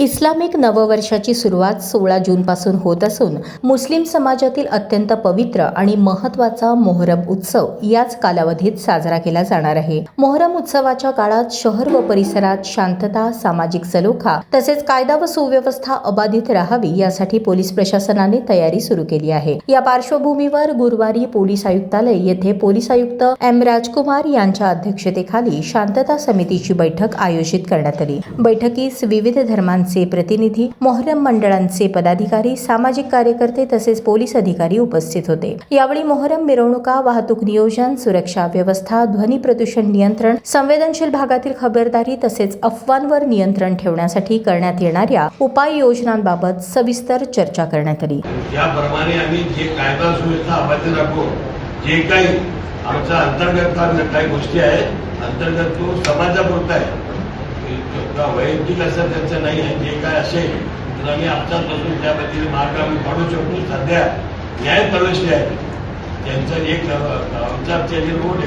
Islamic नववर्षाची सुरुवात 16 जूनपासून होत असून मुस्लिम समाजातील अत्यंत पवित्र आणि महत्त्वाचा मोहरम उत्सव याच कालावधीत साजरा केला जाणार आहे। मोहरम उत्सवाच्या काळात शहर व परिसरात शांतता, सामाजिक सलोखा तसेच कायदा व सुव्यवस्था अबाधित राहावी यासाठी पोलीस प्रशासनाने तयारी सुरू केली आहे। या पार्श्वभूमीवर गुरुवारी पोलीस आयुक्तालय येथे पोलीस आयुक्त एम राजकुमार यांच्या अध्यक्षतेखाली शांतता समितीची बैठक आयोजित करण्यात आली। बैठकीस विविध धर्मांचे प्रतिनिधी, मोहरम मंडळांचे पदाधिकारी, सामाजिक कार्यकर्ते तसेच पोलीस अधिकारी उपस्थित होते। यावेळी मोहरम मिरवणुका, वाहतूक नियोजन, सुरक्षा व्यवस्था, ध्वनी प्रदूषण नियंत्रण, संवेदनशील भागातील खबरदारी तसेच अफवांवर नियंत्रण ठेवण्यासाठी करण्यात येणाऱ्या उपाययोजनांबाबत सविस्तर चर्चा करण्यात आली। याप्रमाणे आम्ही जे कायदा सुव्यवस्था अबाधित राखू, जे काही आमचा अंतर्गत काही गोष्टी आहेत, अंतर्गत तो समाजापुरता आहे, वैयक्तिक असं त्यांचं नाही आहे। जे काय असेल तर आम्ही आमच्यापासून त्याबद्दल मार्ग आम्ही काढू शकतो। सध्या न्याय प्रवेशले आहे त्यांचा एक आमचा रोड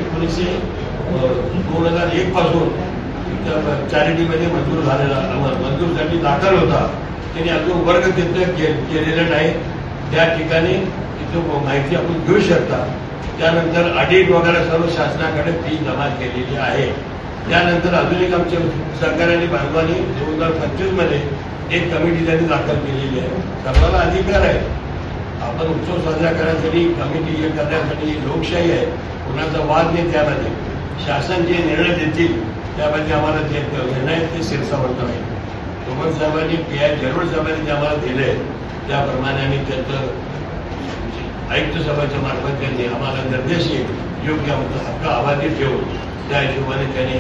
2001 पासून चॅरिटीमध्ये मंजूर झालेला मंजूरसाठी दाखल होता, त्यांनी अजून वर्ग तिथं केलेलं नाही। त्या ठिकाणी तिथं माहिती आपण घेऊ शकता। त्यानंतर ऑडिट वगैरे सर्व शासनाकडे फी जमा केलेली आहे। त्यानंतर अजून एक आमच्या सरकारने बांधवानी 2025 मध्ये एक कमिटी त्यांनी दाखल केलेली आहे। सर्वांना अधिकार आहे, आपण उत्सव साजरा करण्यासाठी कमिटी हे करण्यासाठी लोकशाही आहे, कुणाचा वाद नाही। त्यामध्ये शासन जे निर्णय देतील त्यामध्ये आम्हाला जे निर्णय ते शिरसावरत आहे। तोमर साहेबांनी जरूर साहेबांनी जे आम्हाला दिले त्याप्रमाणे आम्ही त्यांचं आयुक्त सभेच्या मार्फत त्यांनी आम्हाला निर्देश योग्य आमचा हक्क अबाधित ठेवून त्या हिशोबाने त्यांनी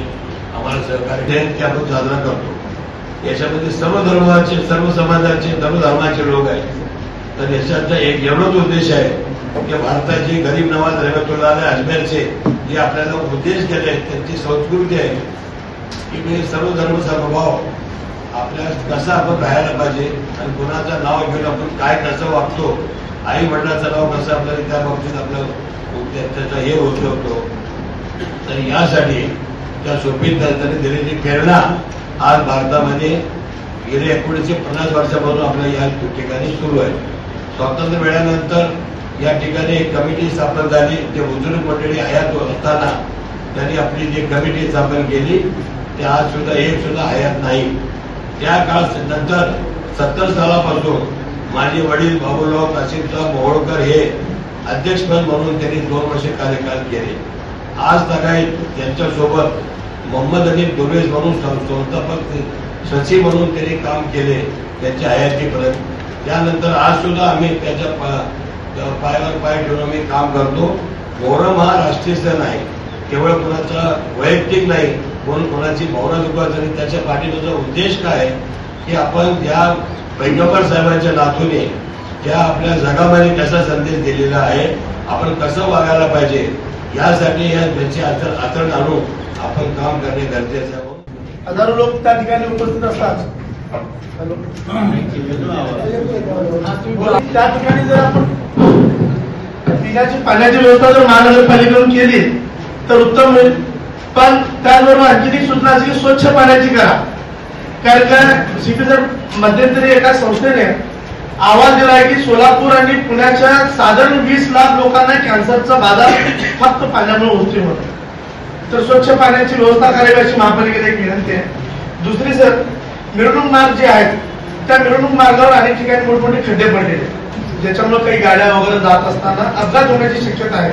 आम्हाला सहकार्य जयंती आपण साजरा करतो। याच्यामध्ये सर्व धर्माचे, सर्व समाजाचे, सर्व धर्माचे लोक आहेत। तर याच्याचा एक एवढाच उद्देश आहे की भारताचे गरीब नवाज रहमतुल्लाह अजमेरचे जे आपल्याला उद्देश केले आहेत, त्यांची संस्कृती आहे की सर्व धर्म समभाव आपल्या कसं आपण राहायला पाहिजे आणि कुणाचं नाव घेऊन आपण काय कसं वागतो, आई वडिलाचं नाव कसं आपल्याला त्या बाबतीत आपलं त्याचा हे होऊ शकतो। तर यासाठी त्या सोपी त्यांनी दिलेली प्रेरणा आज भारतामध्ये गेल्या 1950 वर्षापासून आपल्या या ठिकाणी सुरू आहे। स्वातंत्र्य मिळाल्यानंतर या ठिकाणी एक कमिटी स्थापन झाली, जे बुजुर्ग मंडळी हयात असताना त्यांनी आपली जी कमिटी स्थापन केली ते आज सुद्धा एक सुद्धा हयात नाही। त्या काळानंतर 70 सालापासून माझे वडील बाबूराव काशीमराव मोहोळकर हे अध्यक्षपद म्हणून त्यांनी 2 वर्ष कार्यकाळ केले। आज तगाई त्यांच्यासोबत मोहम्मद अली दुर्वेज म्हणून संस्थापक सचिव म्हणून त्यांनी काम केले त्यांच्या हयातीपर्यंत। त्यानंतर आज सुद्धा आम्ही त्याच्या पायावर पाय ठेवून आम्ही काम करतो। मोहरम हा राष्ट्रीय सण आहे, केवळ कोणाचा वैयक्तिक नाही, म्हणून कोणाची भावना दुखायचं नाही। त्याच्या पाठीमागचा उद्देश काय आहे की आपण या पैगंबर साहेबांच्या नातूने त्या आपल्या जगामध्ये कसा संदेश दिलेला आहे, आपण कसं वागायला पाहिजे यासाठी या त्यांचे आचरण आणून आपण काम करणे गरजेचं आहे। हजारो लोक त्या ठिकाणी उपस्थित असतात। त्या ठिकाणी जर आपण पिण्याची पाण्याची व्यवस्था जर महानगरपालिकेकडून केली तर उत्तम होईल। पण त्याचबरोबर आणखी एक सूचना अशी की स्वच्छ पाण्याची करा। कारण का सीपीजर मध्यंतरी एका संस्थेने आवाज दिला आहे की सोलापूर आणि पुण्याच्या साधारण 20 लाख लोकांना कॅन्सरचा बाधा फक्त पाण्यामुळे होते होता। तर स्वच्छ पाण्याची व्यवस्था करावी अशी महापालिकेला एक विनंती आहे। दुसरी सर, मिरवणूक मार्ग जे आहेत त्या मिरवणूक मार्गावर अनेक ठिकाणी मोठमोठे खड्डे पडलेले, ज्याच्यामुळे काही गाड्या वगैरे जात असताना अपघात होण्याची शक्यता आहे।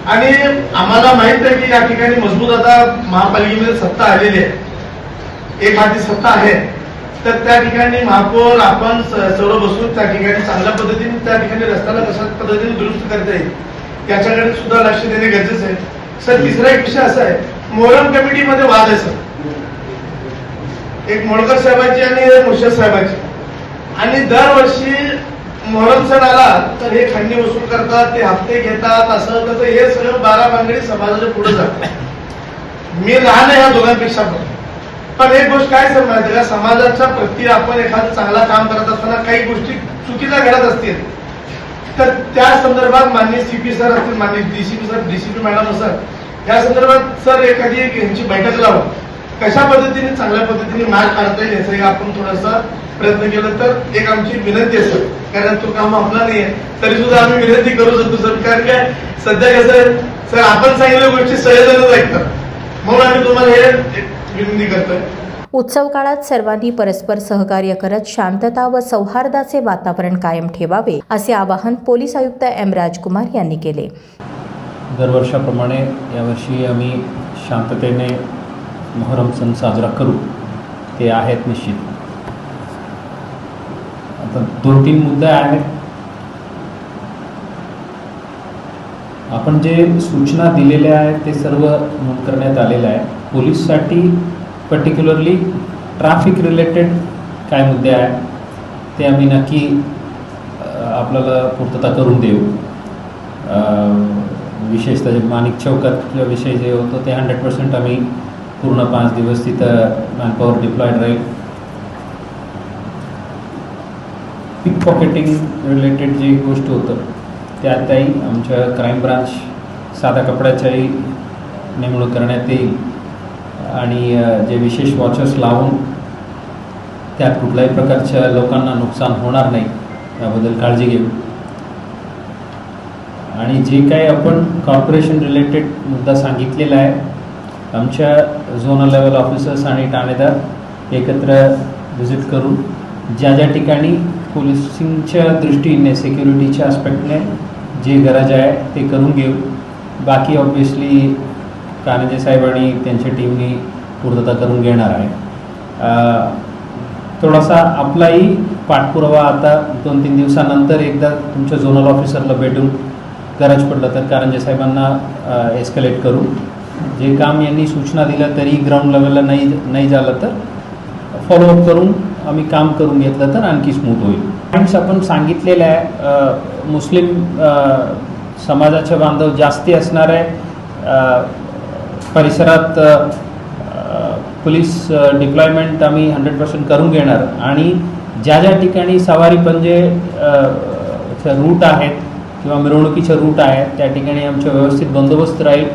आणि आम्हाला माहित आहे की या ठिकाणी मजबूत आता महापालिकेमध्ये सत्ता आलेली आहे, एक हाती सत्ता आहे। तर त्या ठिकाणी महापौर आपण सर्व बसून त्या ठिकाणी चांगल्या पद्धतीने त्या ठिकाणी रस्त्याला कशा पद्धतीने दुरुस्त करता येईल याच्याकडे सुद्धा लक्ष देणे गरजेचं आहे। सर, तिसरा एक विषय असा आहे, मोहरम कमिटीमध्ये वाद आहे सर, एक मोळकर साहेबांची आणि मुर्शद साहेबांची। आणि दरवर्षी मोहरम सण आला तर हे खंडी वसूल करतात, ते हप्ते घेतात, असं तसं हे सगळं 12 भानगडी समाजाच्या पुढे जातात। मी लहान आहे या दोघांपेक्षा पण एक गोष्ट काय सर माहिती का, समाजाच्या प्रती आपण एखादं चांगला काम करत असताना काही गोष्टी चुकीच्या घडत असतील तर त्या संदर्भात माननीय सीपी सर असतील, माननीय DCP sir, DCP madam sir, या संदर्भात सर एखादी यांची बैठक लावून कशा पद्धतीने चांगल्या पद्धतीने मार काढता येईल याचा एक आपण थोडासा प्रयत्न केला तर एक आमची विनंती आहे सर, कारण तो काम आपला नाही आहे तरी सुद्धा आम्ही विनंती करू शकतो सर. कारण काय सध्या कसं आहे सर, आपण सांगितलेल्या गोष्टी सगळेजणच ऐकतात, म्हणून आम्ही तुम्हाला हे विनंती करतोय. उत्सव काळात सर्वांनी परस्पर सहकार्य करत शांतता व सौहार्दाचे वातावरण कायम ठेवावे असे आवाहन पोलीस आयुक्त एम राजकुमार यांनी केले. दरवर्षाप्रमाणे यावर्षी आम्ही शांततेने मोहरम सण साजरा करू, ते आहेत निश्चित. आता 2-3 मुद्दे आहेत. आपण जे सूचना दिलेल्या आहेत ते सर्व नोंद करण्यात आलेलं आहे. पोलीससाठी पर्टिक्युलरली ट्रॅफिक रिलेटेड काय मुद्दे आहेत ते आम्ही नक्की आपल्याला पूर्तता करून देऊ. विशेषतः जे माणिक चौकातल्या विषय जे होतं ते 100% आम्ही पूर्ण 5 दिवस तिथं मॅनपॉवर डिप्लॉयड राहील. पिक पॉकेटिंग रिलेटेड जी गोष्ट होतं त्यातही आमच्या क्राईम ब्रांच साध्या कपड्याच्याही नेमणूक करण्यात येईल आणि जे विशेष वॉचर्स लावून त्यात कुठल्याही प्रकारच्या लोकांना नुकसान होणार नाही याबद्दल काळजी घेऊ. आणि जे काही आपण कॉर्पोरेशन रिलेटेड मुद्दा सांगितलेला आहे, आमच्या झोनल लेवल ऑफिसर्स आणि ठाणेदार एकत्र व्हिजिट करून ज्या ज्या ठिकाणी पोलिसिंगच्या दृष्टीने सिक्युरिटीच्या आस्पेक्टने जे गरज आहे ते करून घेऊ. बाकी ऑब्वियसली कानजे साहेब आणि त्यांच्या टीमनी पूर्तता करून घेणार आहे. थोडासा आपलाही पाठपुरावा आता 2-3 दिवसानंतर एकदा तुमच्या झोनल ऑफिसरला भेटून गरज पडलं तर कारंजे साहेबांना एस्केलेट करू. जे काम यांनी सूचना दिल्या तरी ग्राउंड लेवलला नाही झालं तर फॉलोअप करून आम्ही काम करून घेतलं तर आणखी स्मूथ होईल. पॉईंट्स आपण सांगितलेले आहे. मुस्लिम समाजाचे बांधव जास्ती असणारे परिसरात पोलीस डिप्लॉयमेंट आम्ही 100% करून घेणार आणि ज्या ज्या ठिकाणी सवारी पंजे रूट आहेत किंवा मिरवणुकीचे रूट आहेत त्या ठिकाणी आमचा व्यवस्थित बंदोबस्त राहील.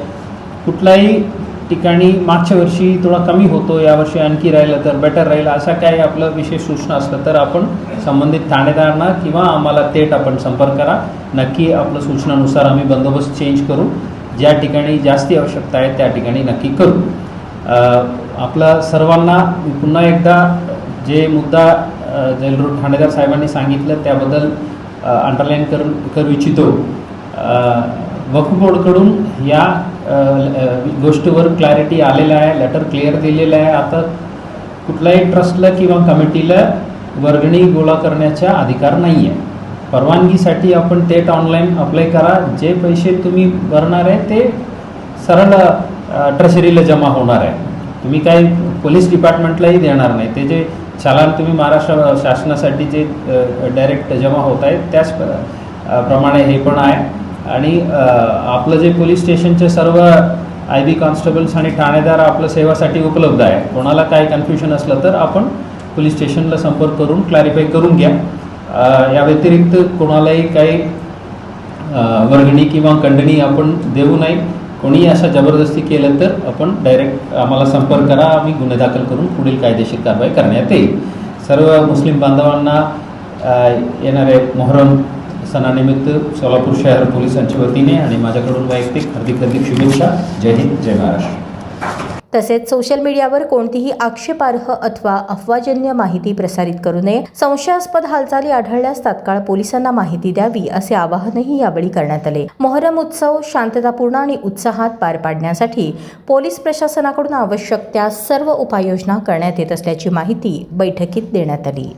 कुठल्याही ठिकाणी मागच्या वर्षी थोडा कमी होतो, यावर्षी आणखी राहिलं तर बेटर राहील. अशा काही आपलं विशेष सूचना असलं तर आपण संबंधित ठाणेदारांना किंवा आम्हाला थेट आपण संपर्क करा. नक्की आपल्या सूचनानुसार आम्ही बंदोबस्त चेंज करू. ज्या ठिकाणी जास्ती आवश्यकता आहे त्या ठिकाणी नक्की करू. आपला सर्वांना पुन्हा एकदा जे मुद्दा जेल रोड ठाणेदार साहेबांनी सांगितलं त्याबद्दल अंडरलाईन करू इच्छितो. वक्फ बोर्डकडून या गोष्टीवर क्लॅरिटी आलेलं आहे, लेटर क्लिअर दिलेलं आहे. आता कुठल्याही ट्रस्टला किंवा कमिटीला वर्गणी गोळा करण्याचा अधिकार नाही आहे. परवानगीसाठी आपण थेट ऑनलाईन अप्लाय करा. जे पैसे तुम्ही भरणार आहे ते सरळ ट्रेशरीला जमा होणार आहे. तुम्ही काही पोलीस डिपार्टमेंटलाही देणार नाही. ते जे चलान तुम्ही महाराष्ट्र शासनासाठी जे डायरेक्ट जमा होत आहेत त्याच प्रमाणे हे पण आहे. आणि आपलं जे पोलीस स्टेशनचे सर्व IB कॉन्स्टेबल्स आणि ठाणेदार आपल्या सेवासाठी उपलब्ध आहे. कोणाला काही कन्फ्युजन असलं तर आपण पोलीस स्टेशनला संपर्क करून क्लॅरिफाय करून घ्या. या व्यतिरिक्त कोणालाही काही वर्गणी किंवा खंडणी आपण देऊ नये. कोणी अशा जबरदस्ती केलं तर आपण डायरेक्ट आम्हाला संपर्क करा. आम्ही गुन्हे दाखल करून पुढील कायदेशीर कारवाई करण्यात येईल. सर्व मुस्लिम बांधवांना येणारे मोहरम सणानिमित्त सोलापूर शहर पोलिसांच्या वतीने आणि माझ्याकडून वैयक्तिक हार्दिक शुभेच्छा. जय हिंद, जय महाराष्ट्र. तसेच सोशल मीडियावर कोणतीही आक्षेपार्ह अथवा अफवाजन्य माहिती प्रसारित करू नये. संशयास्पद हालचाली आढळल्यास तात्काळ पोलिसांना माहिती द्यावी असे आवाहनही यावेळी करण्यात आले. मोहरम उत्सव शांततापूर्ण आणि उत्साहात पार पाडण्यासाठी पोलीस प्रशासनाकडून आवश्यक त्या सर्व उपाययोजना करण्यात येत असल्याची माहिती बैठकीत देण्यात आली.